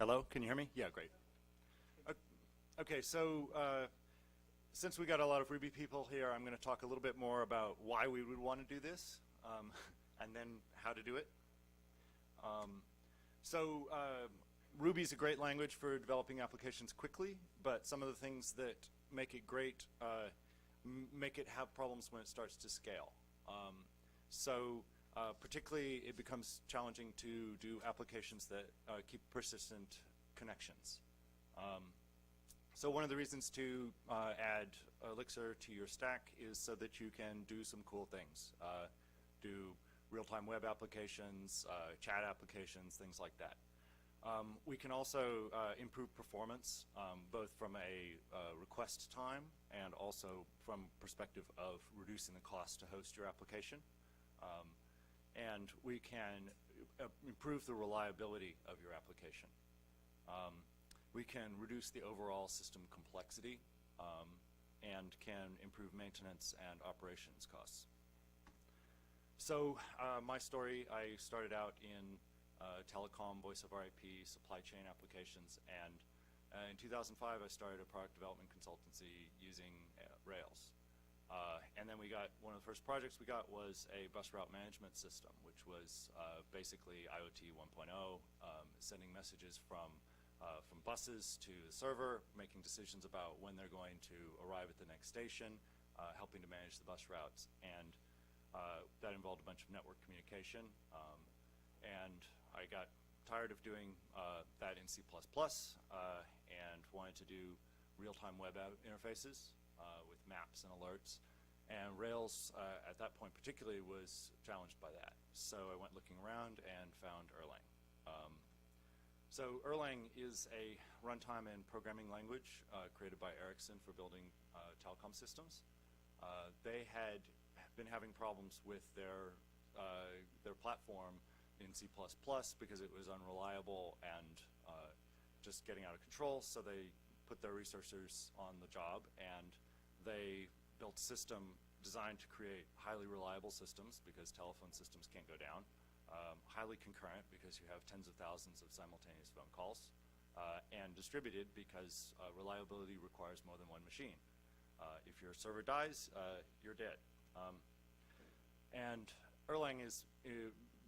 Hello, can you hear me? Yeah, great. Okay, so since we got a lot of Ruby people here, I'm going to talk a little bit more about why we would want to do this, and then how to do it. Ruby is a great language for developing applications quickly, but some of the things that make it great make it have problems when it starts to scale. Particularly, it becomes challenging to do applications that keep persistent connections. So one of the reasons to add Elixir to your stack is so that you can do some cool things. Do real-time web applications, chat applications, things like that. We can also improve performance, both from a request time and also from perspective of reducing the cost to host your application. And we can improve the reliability of your application. We can reduce the overall system complexity and can improve maintenance and operations costs. So my story, I started out in telecom, voice over IP, supply chain applications, and in 2005 I started a product development consultancy using Rails. And then we got, one of the first projects we got was a bus route management system, which was basically IoT 1.0, sending messages from buses to the server, making decisions about when they're going to arrive at the next station, helping to manage the bus routes. And that involved a bunch of network communication. And I got tired of doing that in C++ and wanted to do real-time web interfaces with maps and alerts. And Rails, at that point particularly, was challenged by that. So I went looking around and found Erlang. So Erlang is a runtime and programming language created by Ericsson for building telecom systems. They had been having problems with their platform in C++ because it was unreliable and just getting out of control. So they put their researchers on the job, and they built a system designed to create highly reliable systems because telephone systems can't go down. Highly concurrent because you have tens of thousands of simultaneous phone calls, and distributed because reliability requires more than one machine. If your server dies, you're dead. And Erlang is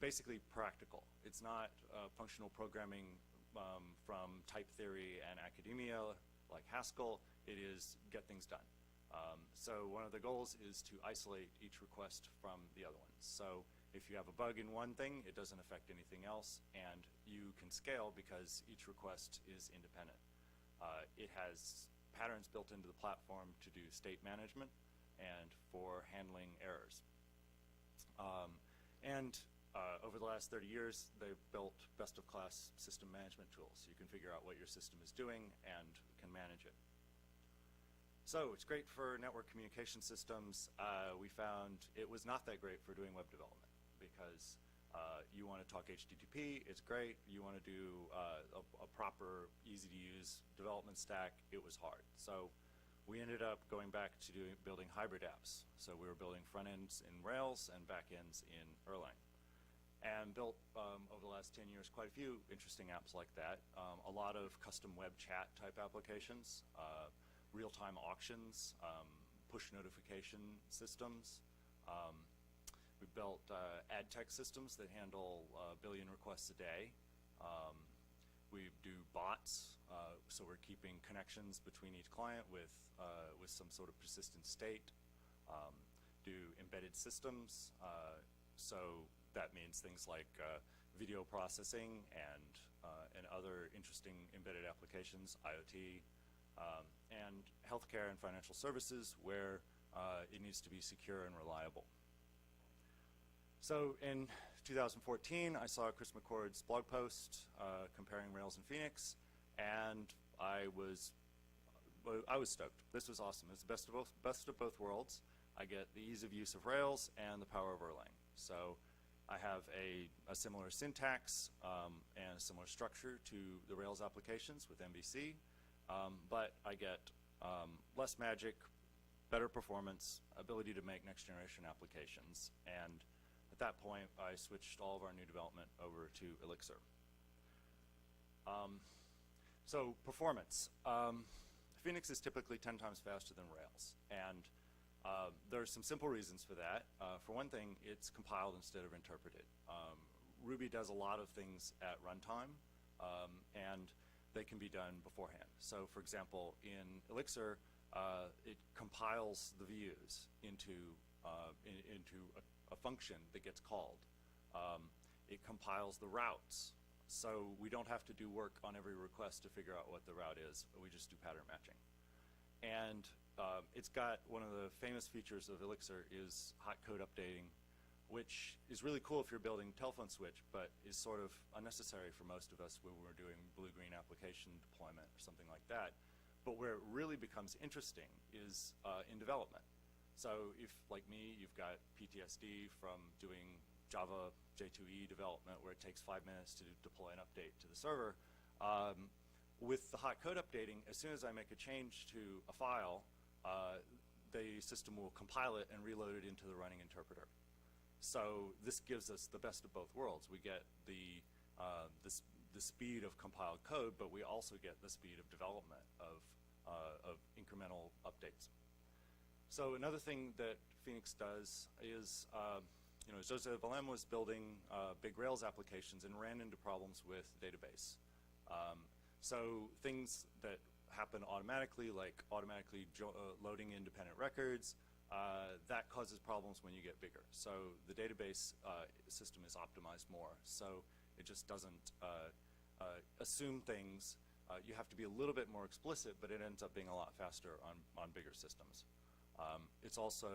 basically practical. It's not functional programming from type theory and academia like Haskell. It is get things done. So one of the goals is to isolate each request from the other ones. So if you have a bug in one thing, it doesn't affect anything else, and you can scale because each request is independent. It has patterns built into the platform to do state management and for handling errors. Over the last 30 years, they've built best-of-class system management tools. You can figure out what your system is doing and can manage it. So it's great for network communication systems. We found it was not that great for doing web development because you want to talk HTTP, it's great. You want to do a proper, easy-to-use development stack, it was hard. So we ended up going back to building hybrid apps. So we were building front ends in Rails and back ends in Erlang. And built, over the last 10 years, quite a few interesting apps like that. A lot of custom web chat type applications, real-time auctions, push notification systems. We built ad tech systems that handle a billion requests a day. We do bots, so we're keeping connections between each client with some sort of persistent state. Do embedded systems, so that means things like video processing and other interesting embedded applications, IoT, and healthcare and financial services where it needs to be secure and reliable. So in 2014, I saw Chris McCord's blog post comparing Rails and Phoenix, and I was stoked. This was awesome. It's the best of both worlds. I get the ease of use of Rails and the power of Erlang. So I have a similar syntax and a similar structure to the Rails applications with MVC, but I get less magic, better performance, ability to make next generation applications, and at that point I switched all of our new development over to Elixir. So performance. Phoenix is typically 10 times faster than Rails, and there are some simple reasons for that. For one thing, it's compiled instead of interpreted. Ruby does a lot of things at runtime, and they can be done beforehand. So for example, in Elixir, it compiles the views into a function that gets called. It compiles the routes. So we don't have to do work on every request to figure out what the route is. We just do pattern matching. And it's got one of the famous features of Elixir is hot code updating, which is really cool if you're building telephone switch, but is sort of unnecessary for most of us when we're doing blue-green application deployment or something like that. But where it really becomes interesting is in development. So if, like me, you've got PTSD from doing Java J2E development where it takes 5 minutes to deploy an update to the server, with the hot code updating, as soon as I make a change to a file, the system will compile it and reload it into the running interpreter. So this gives us the best of both worlds. We get the speed of compiled code, but we also get the speed of development of incremental updates. So another thing that Phoenix does is, Jose Valem was building big Rails applications and ran into problems with database. So things that happen automatically, like automatically loading independent records, that causes problems when you get bigger. So the database system is optimized more. So it just doesn't assume things. You have to be a little bit more explicit, but it ends up being a lot faster on bigger systems. It's also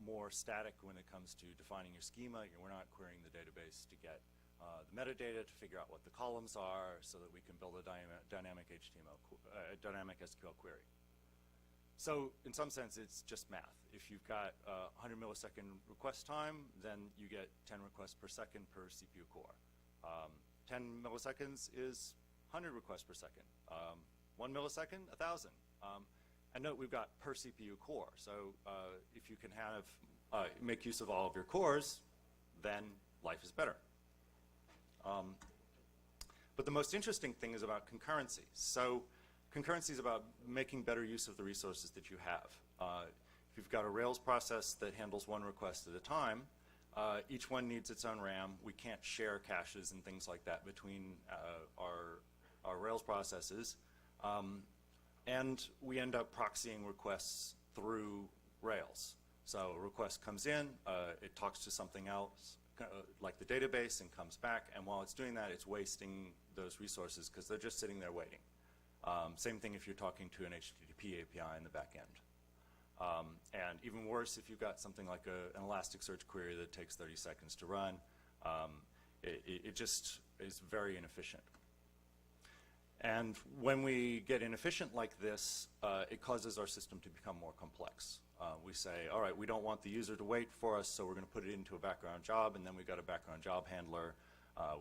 more static when it comes to defining your schema. We're not querying the database to get the metadata to figure out what the columns are so that we can build a dynamic HTML, dynamic SQL query. So in some sense, it's just math. If you've got 100 millisecond request time, then you get 10 requests per second per CPU core. 10 milliseconds is 100 requests per second. 1 millisecond, 1,000. And note we've got per CPU core. So if you can make use of all of your cores, then life is better. But the most interesting thing is about concurrency. So concurrency is about making better use of the resources that you have. If you've got a Rails process that handles one request at a time, each one needs its own RAM. We can't share caches and things like that between our Rails processes. And we end up proxying requests through Rails. So a request comes in, it talks to something else, like the database, and comes back. And while it's doing that, it's wasting those resources because they're just sitting there waiting. Same thing if you're talking to an HTTP API in the back end. And even worse, if you've got something like an Elasticsearch query that takes 30 seconds to run, it just is very inefficient. And when we get inefficient like this, it causes our system to become more complex. We say, all right, we don't want the user to wait for us, so we're going to put it into a background job, and then we've got a background job handler.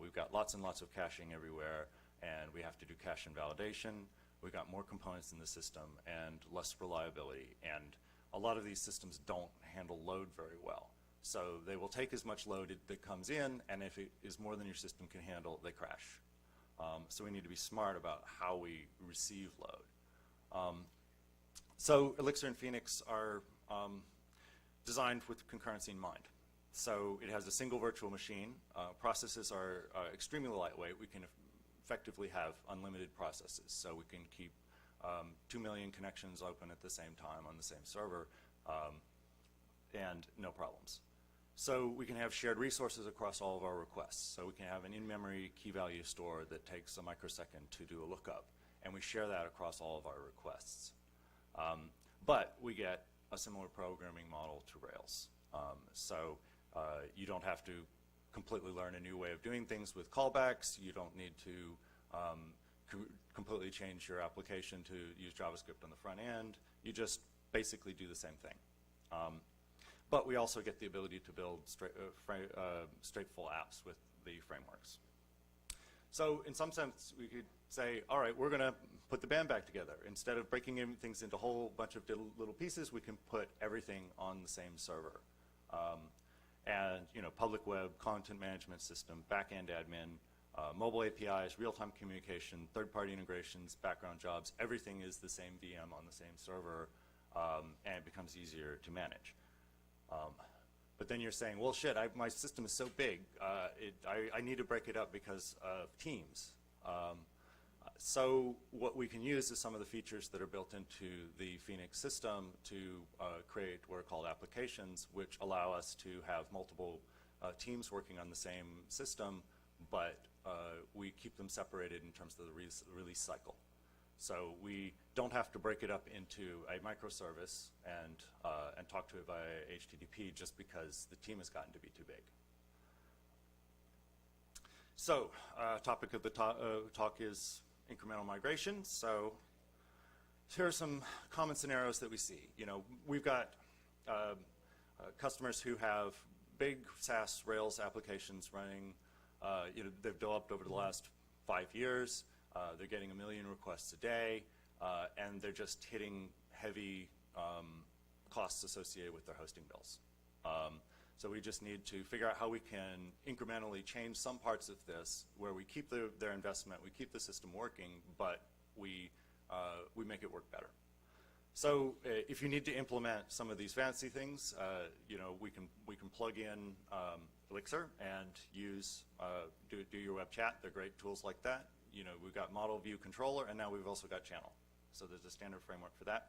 We've got lots and lots of caching everywhere, and we have to do cache invalidation. We've got more components in the system and less reliability. And a lot of these systems don't handle load very well. So they will take as much load that comes in, and if it is more than your system can handle, they crash. So we need to be smart about how we receive load. So Elixir and Phoenix are designed with concurrency in mind. So it has a single virtual machine. Processes are extremely lightweight. We can effectively have unlimited processes. So we can keep 2 million connections open at the same time on the same server and no problems. So we can have shared resources across all of our requests. So we can have an in-memory key value store that takes a microsecond to do a lookup, and we share that across all of our requests. But we get a similar programming model to Rails. So you don't have to completely learn a new way of doing things with callbacks. You don't need to completely change your application to use JavaScript on the front end. You just basically do the same thing. But we also get the ability to build stateful apps with the frameworks. So in some sense, we could say, all right, we're going to put the band back together. Instead of breaking things into a whole bunch of little pieces, we can put everything on the same server. And public web, content management system, back-end admin, Mobile APIs, real-time communication, third-party integrations, background jobs, everything is the same VM on the same server, and it becomes easier to manage. But then you're saying, well, shit, my system is so big, I need to break it up because of teams. So what we can use is some of the features that are built into the Phoenix system to create what are called applications, which allow us to have multiple teams working on the same system, but we keep them separated in terms of the release cycle. So we don't have to break it up into a microservice and talk to it via HTTP just because the team has gotten to be too big. So topic of the talk is incremental migration. So here are some common scenarios that we see. You know, we've got customers who have big SaaS Rails applications running. You know, they've developed over the last 5 years. They're getting 1 million requests a day, and they're just hitting heavy costs associated with their hosting bills. So we just need to figure out how we can incrementally change some parts of this where we keep their investment, we keep the system working, but we make it work better. So if you need to implement some of these fancy things, you know, we can plug in Elixir and use do your web chat. They're great tools like that. You know, we've got model view controller, and now we've also got channel. So there's a standard framework for that.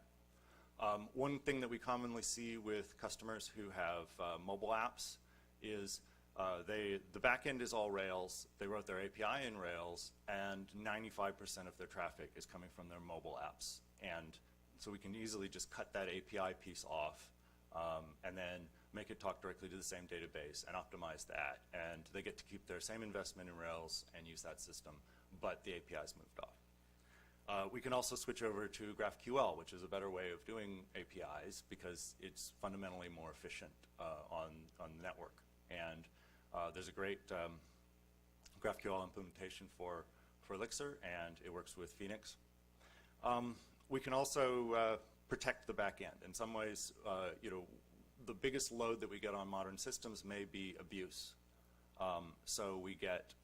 One thing that we commonly see with customers who have mobile apps is the back end is all Rails. They wrote their API in Rails, and 95% of their traffic is coming from their mobile apps. And so we can easily just cut that API piece off and then make it talk directly to the same database and optimize that. And they get to keep their same investment in Rails and use that system, but the API is moved off. We can also switch over to GraphQL, which is a better way of doing APIs because it's fundamentally more efficient on the network. And there's a great GraphQL implementation for Elixir, and it works with Phoenix. We can also protect the back end. In some ways, you know, the biggest load that we get on modern systems may be abuse. So we get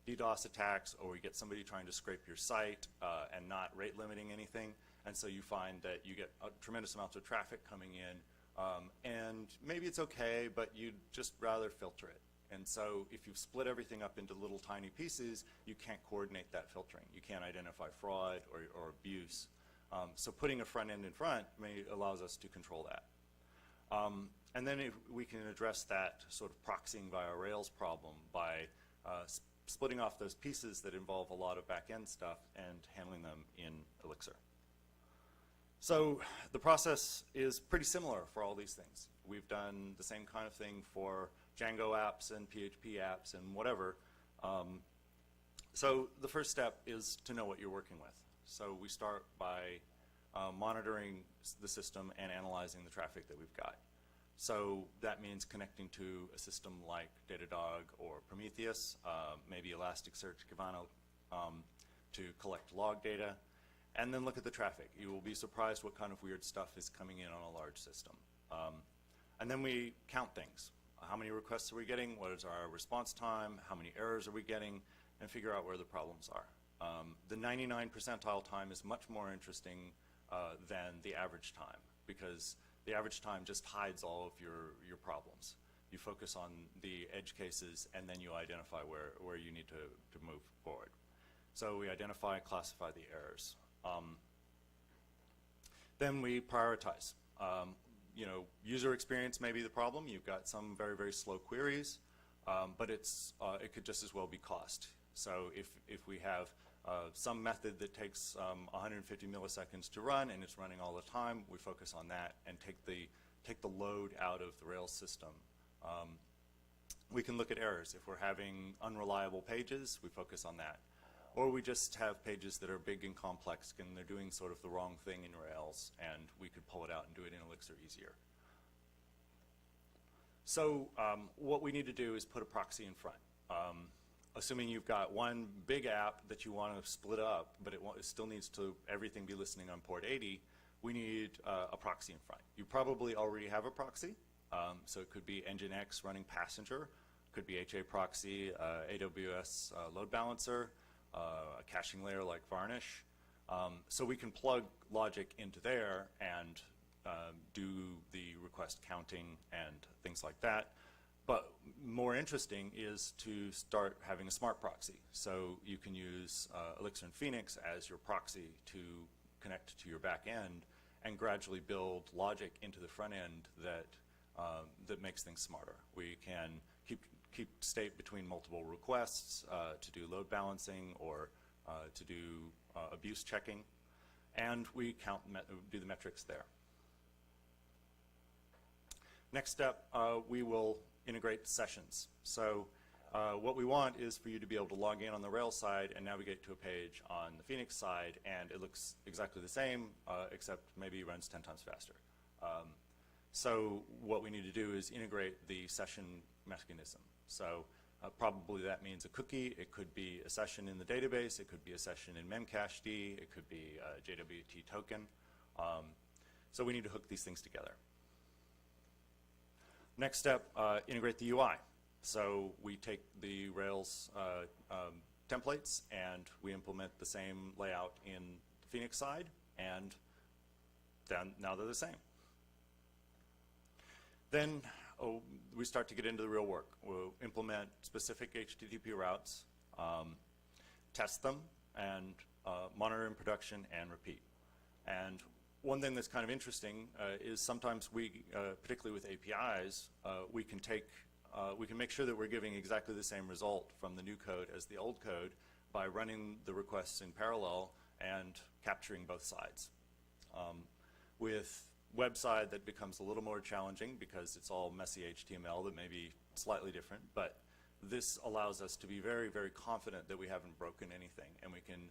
DDoS attacks, or we get somebody trying to scrape your site and not rate limiting anything. And so you find that you get tremendous amounts of traffic coming in, and maybe it's okay, but you'd just rather filter it. And so if you've split everything up into little tiny pieces, you can't coordinate that filtering. You can't identify fraud or abuse. So putting a front end in front allows us to control that. And then if we can address that sort of proxying via Rails problem by splitting off those pieces that involve a lot of back-end stuff and handling them in Elixir. So the process is pretty similar for all these things. We've done the same kind of thing for Django apps and PHP apps and whatever. So the first step is to know what you're working with. So we start by monitoring the system and analyzing the traffic that we've got. So that means connecting to a system like Datadog or Prometheus, maybe Elasticsearch, Kibana, to collect log data, and then look at the traffic. You will be surprised what kind of weird stuff is coming in on a large system. And then we count things. How many requests are we getting? What is our response time? How many errors are we getting? And figure out where the problems are. The 99 percentile time is much more interesting than the average time, because the average time just hides all of your problems. You focus on the edge cases, and then you identify where you need to move forward. So we identify and classify the errors. Then we prioritize. You know, user experience may be the problem. You've got some very, very slow queries, but it could just as well be cost. So if we have some method that takes 150 milliseconds to run and it's running all the time, we focus on that and take the load out of the Rails system. We can look at errors. If we're having unreliable pages, we focus on that. Or we just have pages that are big and complex and they're doing sort of the wrong thing in Rails, and we could pull it out and do it in Elixir easier. So what we need to do is put a proxy in front. Assuming you've got one big app that you want to split up, but it still needs to everything be listening on port 80, we need a proxy in front. You probably already have a proxy. So it could be Nginx running Passenger, Could be HA proxy, AWS load balancer, a caching layer like Varnish. So we can plug logic into there and do the request counting and things like that. But more interesting is to start having a smart proxy. So you can use Elixir and Phoenix as your proxy to connect to your back end and gradually build logic into the front end that that makes things smarter. We can keep state between multiple requests to do load balancing or to do abuse checking, and we do the metrics there. Next step, we will integrate sessions. So what we want is for you to be able to log in on the Rails side and navigate to a page on the Phoenix side, and it looks exactly the same, except maybe runs 10 times faster. So what we need to do is integrate the session mechanism. So probably that means a cookie. It could be a session in the database. It could be a session in memcached. It could be a JWT token. So we need to hook these things together. Next step, integrate the UI. So we take the Rails templates and we implement the same layout in the Phoenix side, and then now they're the same. Then we start to get into the real work. We'll implement specific HTTP routes, test them, and monitor in production and repeat. And one thing that's kind of interesting is sometimes we, particularly with APIs, we can make sure that we're giving exactly the same result from the new code as the old code by running the requests in parallel and capturing both sides. With website, that becomes a little more challenging because it's all messy HTML that may be slightly different, but this allows us to be very, very confident that we haven't broken anything, and we can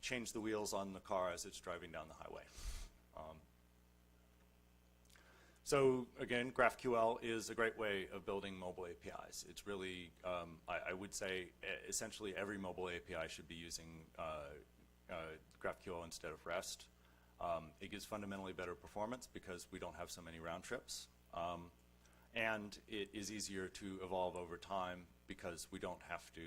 change the wheels on the car as it's driving down the highway. So again, GraphQL is a great way of building mobile APIs. It's really, I would say, essentially every mobile API should be using GraphQL instead of REST. It gives fundamentally better performance because we don't have so many round trips. And it is easier to evolve over time because we don't have to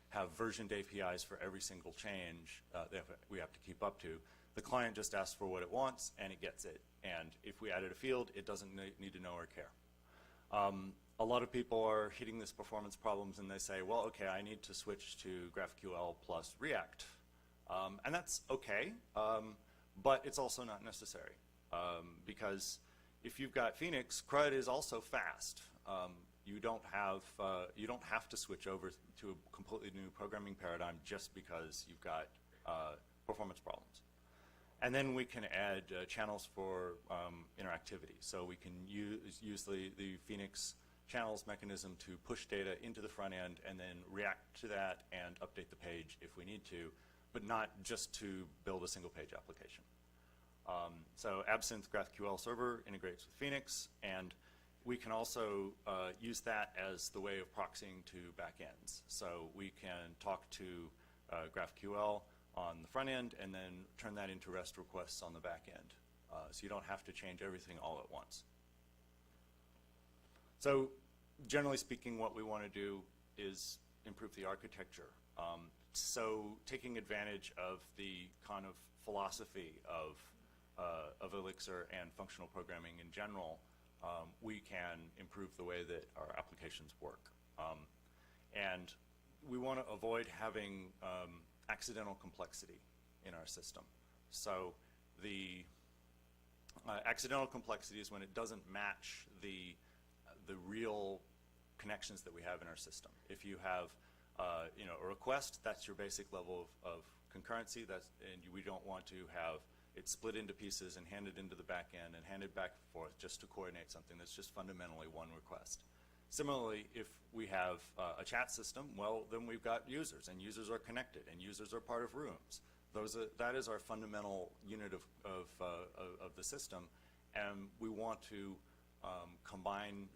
have versioned APIs for every single change that we have to keep up to. The client just asks for what it wants and it gets it. And if we added a field, it doesn't need to know or care. A lot of people are hitting this performance problems and they say, well, okay, I need to switch to GraphQL plus React. And that's okay. But it's also not necessary because if you've got Phoenix, CRUD is also fast. You don't have to switch over to a completely new programming paradigm just because you've got performance problems. And then we can add channels for interactivity. So we can use the Phoenix channels mechanism to push data into the front end and then react to that and update the page if we need to, but not just to build a single page application. So Absinthe GraphQL server integrates with Phoenix, and we can also use that as the way of proxying to backends. So we can talk to GraphQL on the front end and then turn that into REST requests on the back end. So you don't have to change everything all at once. So generally speaking, what we want to do is improve the architecture. So taking advantage of the kind of philosophy of Elixir and functional programming in general, we can improve the way that our applications work. And we want to avoid having accidental complexity in our system. So the accidental complexity is when it doesn't match the real connections that we have in our system. If you have a request, that's your basic level of concurrency, and we don't want to have it split into pieces and handed into the back end and handed back and forth just to coordinate something that's just fundamentally one request. Similarly, if we have a chat system, well, then we've got users, and users are connected, and users are part of rooms. That is our fundamental unit of the system, and we want to combine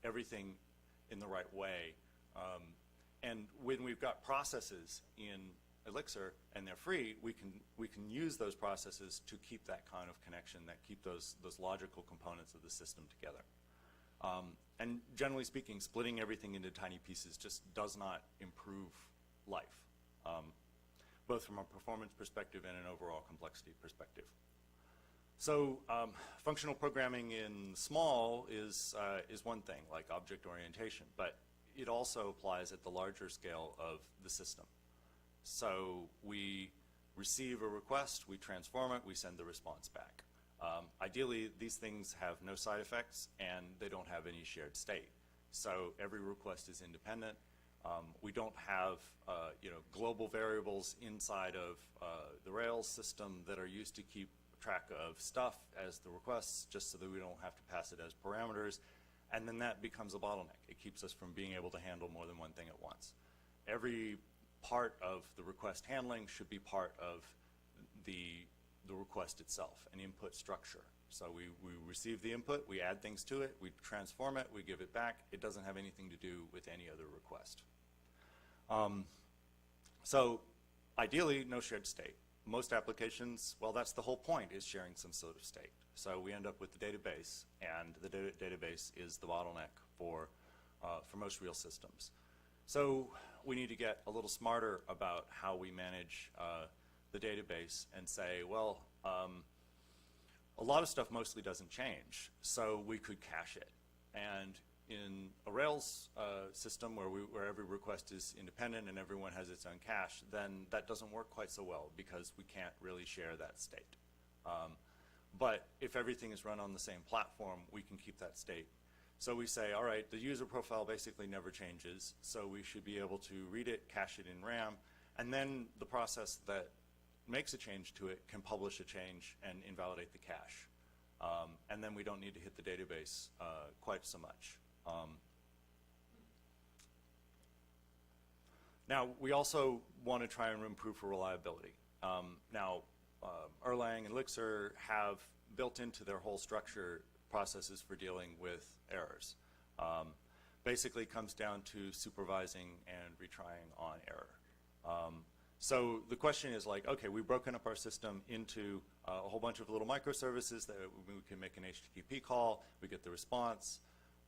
everything in the right way. And when we've got processes in Elixir and they're free, we can use those processes to keep that kind of connection, that keep those logical components of the system together. And generally speaking, splitting everything into tiny pieces just does not improve life, both from a performance perspective and an overall complexity perspective. So functional programming in small is one thing, like object orientation, but it also applies at the larger scale of the system. So we receive a request, we transform it, we send the response back. Ideally, these things have no side effects and they don't have any shared state. So every request is independent. We don't have global variables inside of the Rails system that are used to keep track of stuff as the requests, just so that we don't have to pass it as parameters. And then that becomes a bottleneck. It keeps us from being able to handle more than one thing at once. Every part of the request handling should be part of the request itself, an input structure. So we receive the input, we add things to it, we transform it, we give it back. It doesn't have anything to do with any other request. So ideally, no shared state. Most applications, well, that's the whole point, is sharing some sort of state. So we end up with the database, and the database is the bottleneck for most real systems. So we need to get a little smarter about how we manage the database and say, well, a lot of stuff mostly doesn't change, so we could cache it. And in a Rails system where every request is independent and everyone has its own cache, then that doesn't work quite so well because we can't really share that state. But if everything is run on the same platform, we can keep that state. So we say, all right, the user profile basically never changes, so we should be able to read it, cache it in RAM, and then the process that makes a change to it can publish a change and invalidate the cache. And then we don't need to hit the database quite so much. Now, we also want to try and improve for reliability. Now, Erlang and Elixir have built into their whole structure processes for dealing with errors. Basically comes down to supervising and retrying on error. So the question is like, okay, we've broken up our system into a whole bunch of little microservices that we can make an HTTP call, we get the response,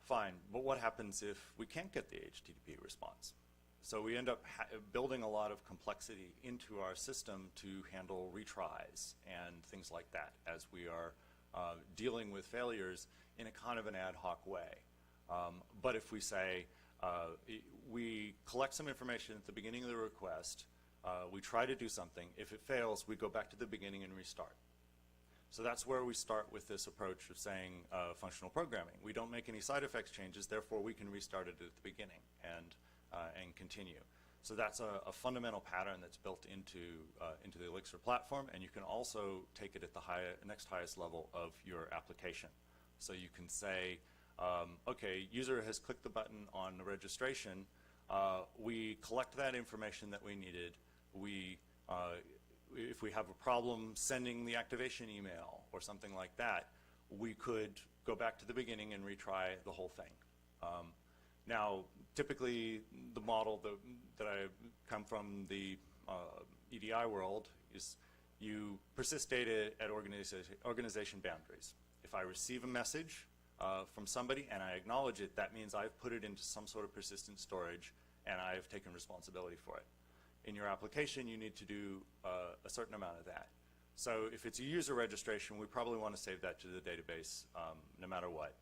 fine. But what happens if we can't get the HTTP response? So we end up building a lot of complexity into our system to handle retries and things like that as we are dealing with failures in a kind of an ad hoc way. But if we say, we collect some information at the beginning of the request, we try to do something. If it fails, we go back to the beginning and restart. So that's where we start with this approach of saying functional programming. We don't make any side effects changes, therefore we can restart it at the beginning and continue. So that's a fundamental pattern that's built into the Elixir platform, and you can also take it at the next highest level of your application. So you can say, okay, user has clicked the button on the registration. We collect that information that we needed. If we have a problem sending the activation email or something like that, we could go back to the beginning and retry the whole thing. Now, typically, the model that I come from the EDI world is you persist data at organization boundaries. If I receive a message from somebody and I acknowledge it, that means I've put it into some sort of persistent storage and I've taken responsibility for it. In your application, you need to do a certain amount of that. So if it's a user registration, we probably want to save that to the database no matter what.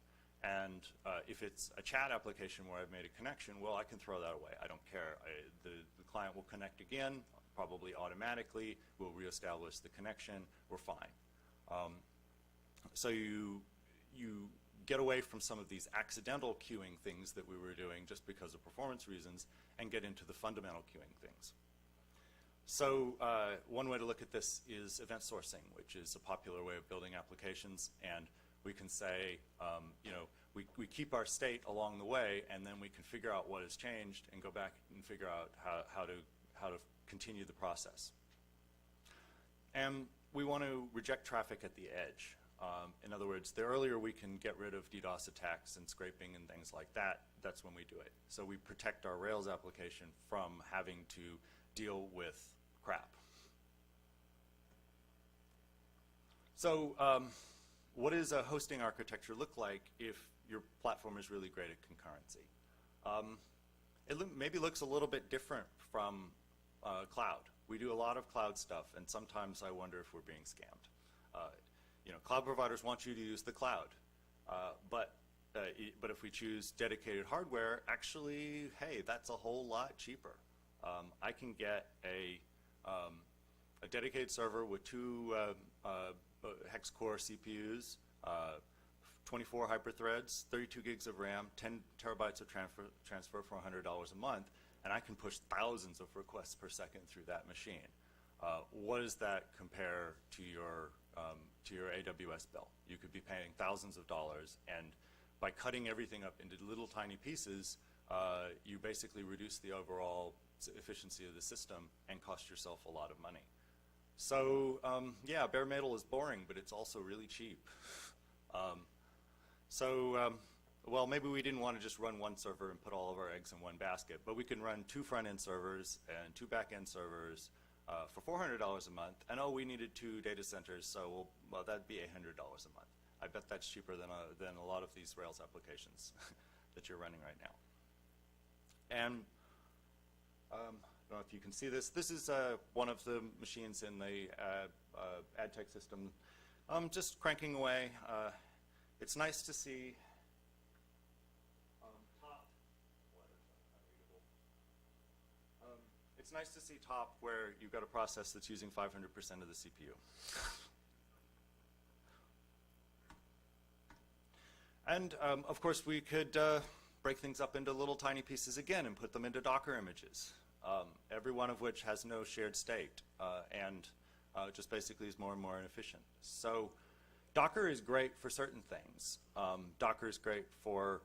And if it's a chat application where I've made a connection, well, I can throw that away. I don't care. The client will connect again, probably automatically. We'll reestablish the connection. We're fine. So you get away from some of these accidental queuing things that we were doing just because of performance reasons and get into the fundamental queuing things. So one way to look at this is event sourcing, which is a popular way of building applications. And we can say, we keep our state along the way, and then we can figure out what has changed and go back and figure out how to continue the process. And we want to reject traffic at the edge. In other words, the earlier we can get rid of DDoS attacks and scraping and things like that, that's when we do it. So we protect our Rails application from having to deal with crap. So what does a hosting architecture look like if your platform is really great at concurrency. It maybe looks a little bit different from cloud. We do a lot of cloud stuff, and sometimes I wonder if we're being scammed. Cloud providers want you to use the cloud, but if we choose dedicated hardware, actually, hey, that's a whole lot cheaper. I can get a dedicated server with 2 hex-core CPUs, 24 hyperthreads, 32 gigs of RAM, 10 terabytes of transfer for $100 a month, and I can push thousands of requests per second through that machine. What does that compare to your AWS bill? You could be paying thousands of dollars, and by cutting everything up into little tiny pieces, you basically reduce the overall efficiency of the system and cost yourself a lot of money. So yeah, bare metal is boring, but it's also really cheap. Well, maybe we didn't want to just run one server and put all of our eggs in one basket, but we can run 2 front-end servers and 2 back-end servers for $400 a month, and we needed 2 data centers, so well, that'd be $800 a month. I bet that's cheaper than a lot of these Rails applications that you're running right now. And I don't know if you can see this. This is one of the machines in the ad tech system. Just cranking away. It's nice to see top. It's nice to see top where you've got a process that's using 500% of the CPU. And of course, we could break things up into little tiny pieces again and put them into Docker images, every one of which has no shared state and just basically is more and more inefficient. So Docker is great for certain things. Docker is great for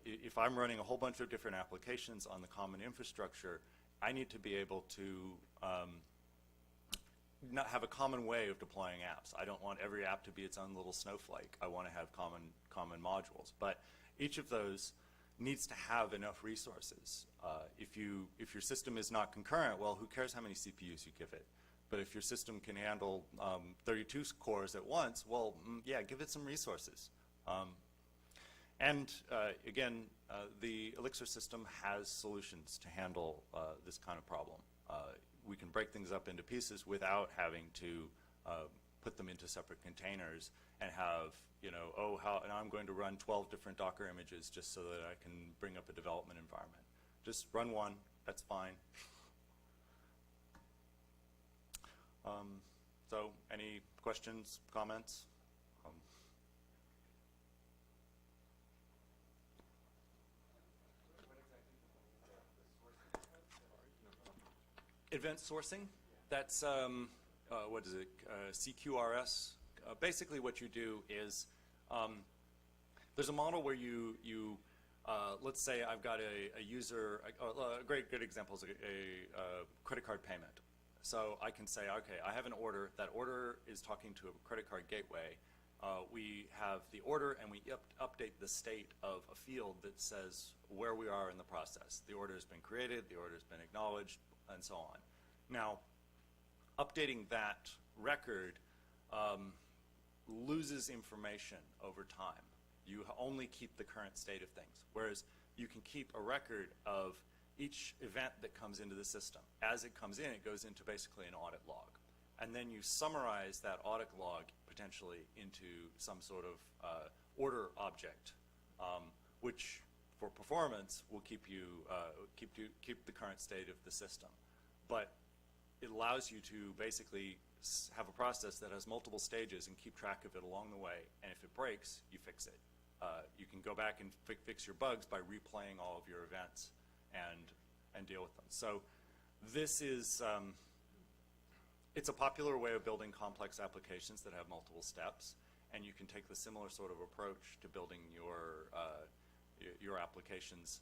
if I'm running a whole bunch of different applications on the common infrastructure, I need to be able to not have a common way of deploying apps. I don't want every app to be its own little snowflake. I want to have common modules. But each of those needs to have enough resources. If your system is not concurrent, well, who cares how many CPUs you give it? But if your system can handle 32 cores at once, well, yeah, give it some resources. And again, the Elixir system has solutions to handle this kind of problem. We can break things up into pieces without having to put them into separate containers and have, now I'm going to run 12 different Docker images just so that I can bring up a development environment. Just run one, that's fine. So any questions, comments? Event sourcing, that's, what is it, CQRS? Basically what you do is, there's a model where you let's say I've got a user, a great example is a credit card payment. So I can say, okay, I have an order. That order is talking to a credit card gateway. We have the order, and we update the state of a field that says where we are in the process. The order has been created, the order has been acknowledged, and so on. Now, updating that record loses information over time. You only keep the current state of things, whereas you can keep a record of each event that comes into the system. As it comes in, it goes into basically an audit log. And then you summarize that audit log potentially into some sort of order object, which for performance will keep the current state of the system. But it allows you to basically have a process that has multiple stages and keep track of it along the way. And if it breaks, you fix it. You can go back and fix your bugs by replaying all of your events and deal with them. So this is, it's a popular way of building complex applications that have multiple steps, and you can take the similar sort of approach to building your applications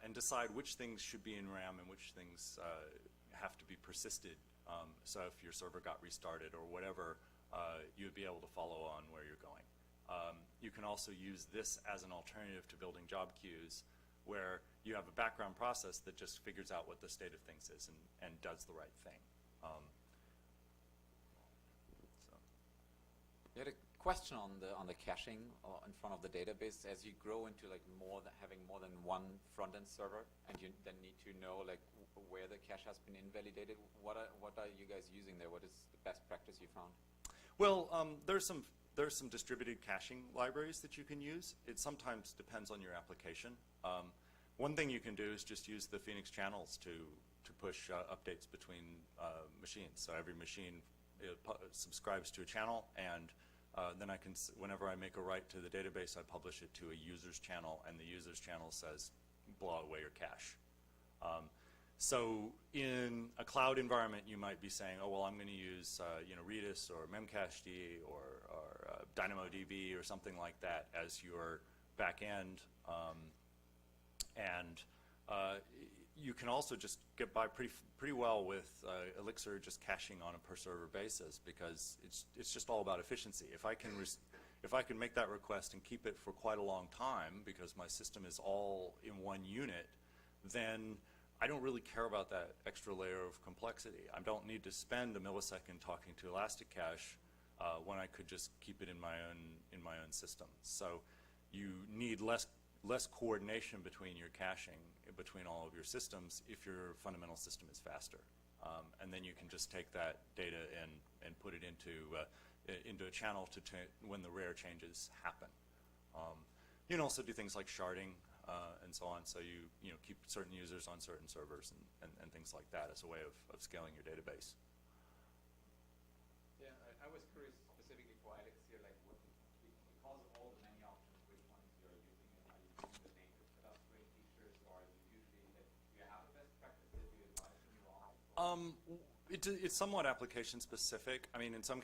and decide which things should be in RAM and which things have to be persisted. So if your server got restarted or whatever, you would be able to follow on where you're going. You can also use this as an alternative to building job queues, where you have a background process that just figures out what the state of things is and does the right thing. You had a question on the caching in front of the database. As you grow into like having more than one front-end server, and you then need to know like where the cache has been invalidated, what are you guys using there? What is the best practice you found? Well, there's some distributed caching libraries that you can use. It sometimes depends on your application. One thing you can do is just use the Phoenix channels to push updates between machines. So every machine subscribes to a channel, and then I can, whenever I make a write to the database, I publish it to a user's channel, and the user's channel says, blow away your cache. So in a cloud environment, you might be saying, oh, well, I'm going to use Redis or Memcached or DynamoDB or something like that as your back end. You can also just get by pretty well with Elixir just caching on a per server basis, because it's just all about efficiency. If I can make that request and keep it for quite a long time because my system is all in one unit, then I don't really care about that extra layer of complexity. I don't need to spend a millisecond talking to Elasticache when I could just keep it in my own system. So you need less coordination between your caching, between all of your systems, if your fundamental system is faster. And then you can just take that data and put it into a channel when the rare changes happen. You can also do things like sharding and so on, so you keep certain users on certain servers and things like that as a way of scaling your database. Yeah, I was curious specifically for Elixir, like because of all the many options, which ones you're using, and are you using the native clustering features, or are you usually like, do you have a best practice that you advise when you are? It's somewhat application specific. I mean, in some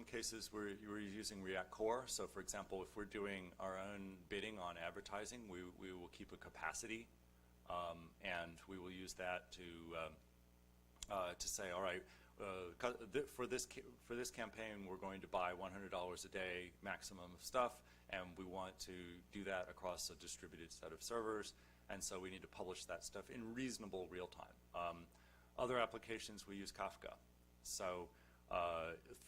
cases we're using React Core. So for example, if we're doing our own bidding on advertising, we will keep a capacity, and we will use that to say, all right, for this campaign we're going to buy $100 a day maximum of stuff, and we want to do that across a distributed set of servers, and so we need to publish that stuff in reasonable real time. Other applications, we use Kafka. So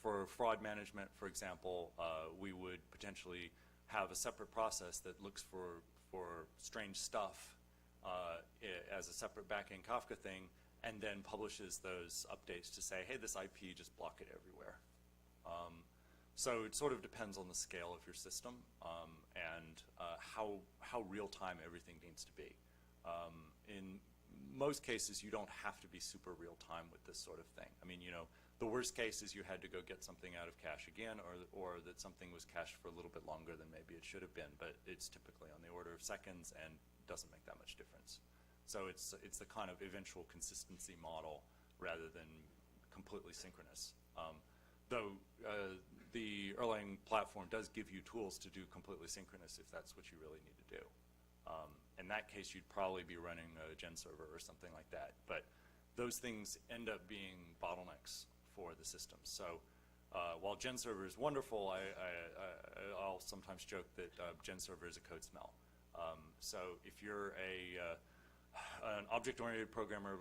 for fraud management, for example, we would potentially have a separate process that looks for strange stuff as a separate backend Kafka thing, and then publishes those updates to say, hey, this IP, just block it everywhere. So it sort of depends on the scale of your system and how real time everything needs to be. In most cases, you don't have to be super real time with this sort of thing. I mean, the worst case is you had to go get something out of cache again, or that something was cached for a little bit longer than maybe it should have been, but it's typically on the order of seconds and doesn't make that much difference. So it's the kind of eventual consistency model rather than completely synchronous. Though the Erlang platform does give you tools to do completely synchronous if that's what you really need to do. In that case, you'd probably be running a gen server or something like that. But those things end up being bottlenecks for the system. So while gen server is wonderful, I'll sometimes joke that gen server is a code smell. So if you're an object-oriented programmer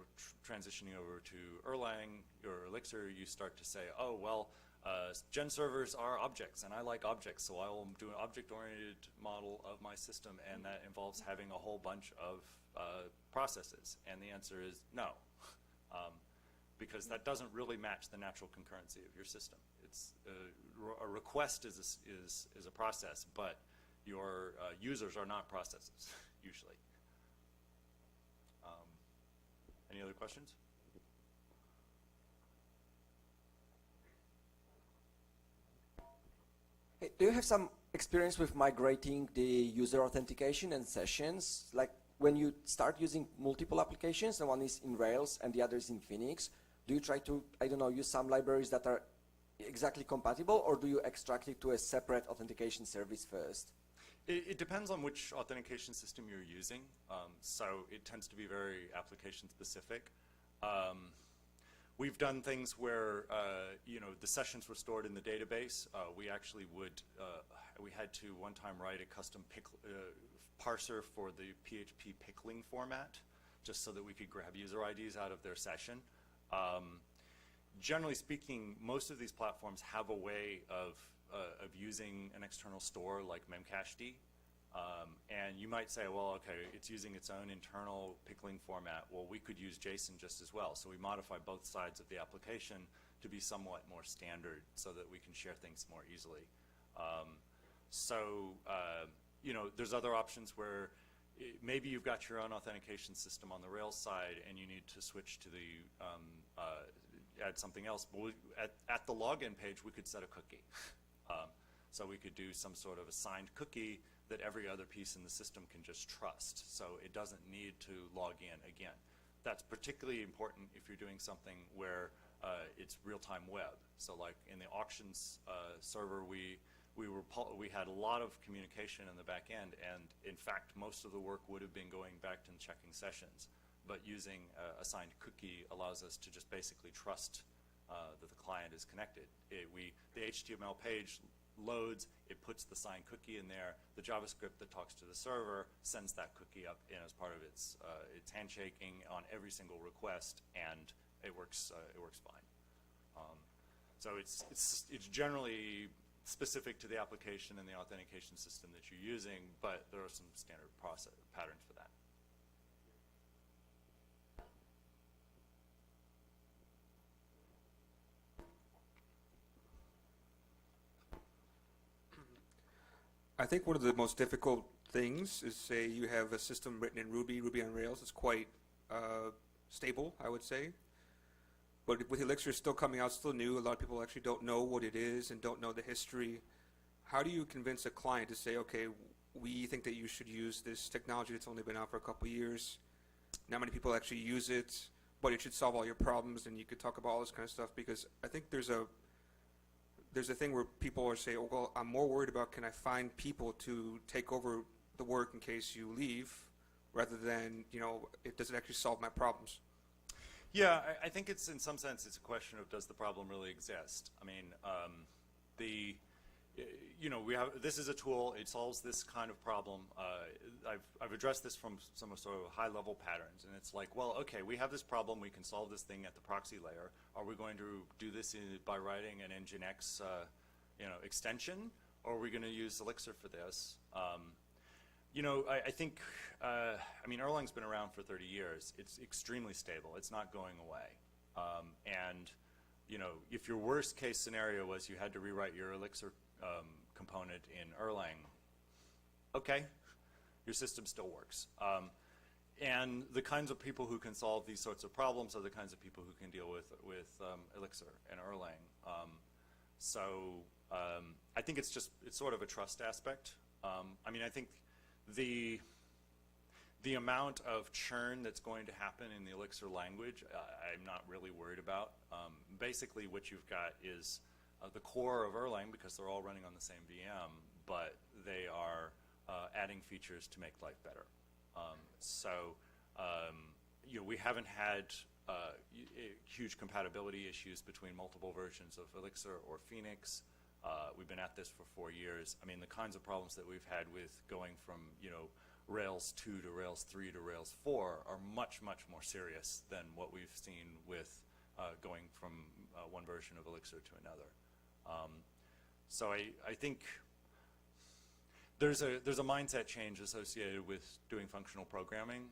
transitioning over to Erlang or Elixir, you start to say, oh, well, gen servers are objects, and I like objects, so I will do an object-oriented model of my system, and that involves having a whole bunch of processes. And the answer is no, because that doesn't really match the natural concurrency of your system. It's a request is a process, but your users are not processes usually. Any other questions? Hey, do you have some experience with migrating the user authentication and sessions? Like when you start using multiple applications, and one is in Rails and the other is in Phoenix, do you try to, I don't know, use some libraries that are exactly compatible, or do you extract it to a separate authentication service first? It depends on which authentication system you're using. So it tends to be very application specific. We've done things where the sessions were stored in the database. We actually we had to one time write a custom parser for the PHP pickling format, just so that we could grab user IDs out of their session. Generally speaking, most of these platforms have a way of of using an external store like memcached. And you might say, well, okay, it's using its own internal pickling format. Well, we could use JSON just as well. So we modify both sides of the application to be somewhat more standard so that we can share things more easily. You know, there's other options where maybe you've got your own authentication system on the Rails side and you need to switch to the, add something else. But at the login page, we could set a cookie. So we could do some sort of assigned cookie that every other piece in the system can just trust. So it doesn't need to log in again. That's particularly important if you're doing something where it's real-time web. So like in the auctions server, we had a lot of communication in the back end, and in fact, most of the work would have been going back and checking sessions. But using assigned cookie allows us to just basically trust that the client is connected. The HTML page loads, it puts the signed cookie in there. The JavaScript that talks to the server sends that cookie up in as part of its handshaking on every single request, and it works fine. So it's generally specific to the application and the authentication system that you're using, but there are some standard process patterns for that. I think one of the most difficult things is, say you have a system written in Ruby on Rails. It's quite stable, I would say. But with Elixir still coming out, still new, a lot of people actually don't know what it is and don't know the history. How do you convince a client to say, okay, we think that you should use this technology that's only been out for a couple of years. Not many people actually use it, but it should solve all your problems, and you could talk about all this kind of stuff, because I think there's a thing where people are saying, oh, well, I'm more worried about can I find people to take over the work in case you leave, rather than, you know, does it actually solve my problems? Yeah, I think it's, in some sense, it's a question of does the problem really exist? I mean, you know, this is a tool, it solves this kind of problem. I've addressed this from some sort of high-level patterns, and it's like, well, okay, we have this problem, we can solve this thing at the proxy layer. Are we going to do this by writing an Nginx, you know, extension, or are we going to use Elixir for this? You know, I think, I mean, Erlang's been around for 30 years. It's extremely stable. It's not going away. And, you know, if your worst case scenario was you had to rewrite your Elixir component in Erlang, okay, your system still works. And the kinds of people who can solve these sorts of problems are the kinds of people who can deal with Elixir and Erlang. I think it's sort of a trust aspect. I mean, I think the amount of churn that's going to happen in the Elixir language, I'm not really worried about. Basically, what you've got is the core of Erlang, because they're all running on the same VM, but they are adding features to make life better. You know, we haven't had huge compatibility issues between multiple versions of Elixir or Phoenix. We've been at this for 4 years. I mean, the kinds of problems that we've had with going from, you know, Rails 2 to Rails 3 to Rails 4 are much, much more serious than what we've seen with going from one version of Elixir to another. So I think there's a mindset change associated with doing functional programming,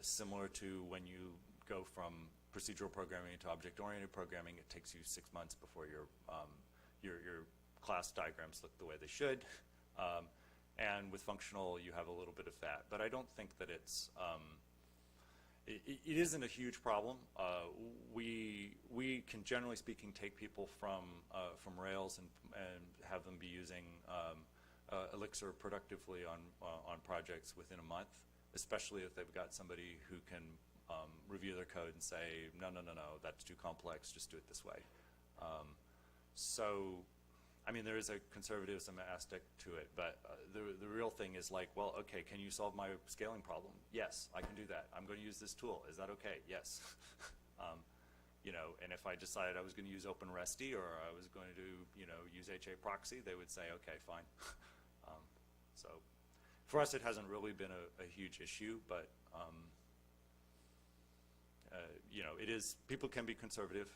similar to when you go from procedural programming to object-oriented programming. It takes you 6 months before your class diagrams look the way they should. And with functional, you have a little bit of that. But I don't think that it's, it isn't a huge problem. We can, generally speaking, take people from Rails and have them be using Elixir productively on projects within a month, especially if they've got somebody who can review their code and say, no, that's too complex, just do it this way. I mean, there is a conservatism aspect to it, but the real thing is like, well, okay, can you solve my scaling problem? Yes, I can do that. I'm going to use this tool. Is that okay? Yes. You know, and if I decided I was going to use OpenResty or I was going to, you know, use HA proxy, they would say, okay, fine. So for us, it hasn't really been a huge issue, but you know, it is. People can be conservative.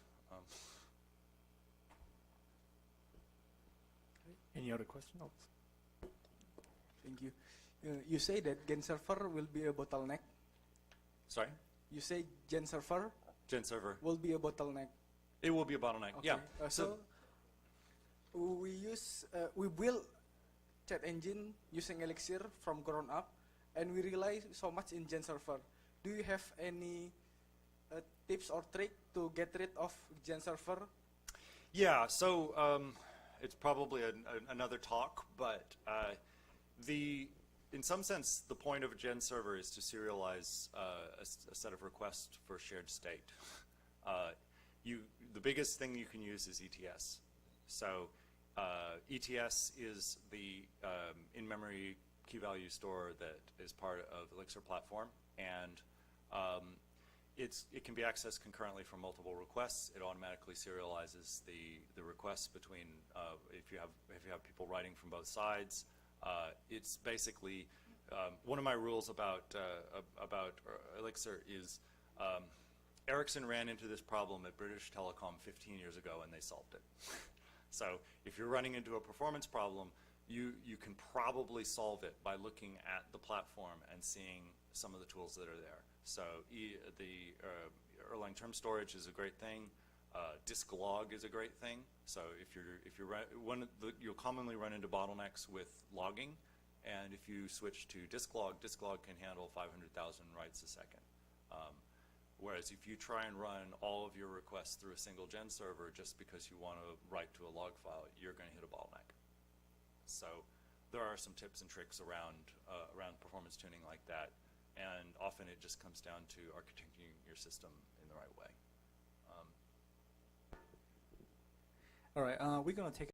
Any other questions? Thank you. You say that Gen server will be a bottleneck. Sorry? You say Gen server Gen server. will be a bottleneck. It will be a bottleneck. Okay. Yeah. So we build chat engine using Elixir from ground up, and we rely so much in Gen server. Do you have any tips or trick to get rid of Gen server? Yeah, so it's probably another talk, but in some sense, the point of a Gen server is to serialize a set of requests for shared state. The biggest thing you can use is ETS. So ETS is the in-memory key value store that is part of Elixir platform, and it can be accessed concurrently from multiple requests. It automatically serializes the requests between if you have people writing from both sides. It's basically one of my rules about Elixir is Ericsson ran into this problem at British Telecom 15 years ago, and they solved it. So if you're running into a performance problem, you can probably solve it by looking at the platform and seeing some of the tools that are there. So the Erlang term storage is a great thing. Disk log is a great thing. So you'll commonly run into bottlenecks with logging, and if you switch to disk log can handle 500,000 writes a second. Whereas if you try and run all of your requests through a single Gen server just because you want to write to a log file, you're going to hit a bottleneck. So there are some tips and tricks around performance tuning like that, and often it just comes down to architecting your system in the right way. All right, we're going to take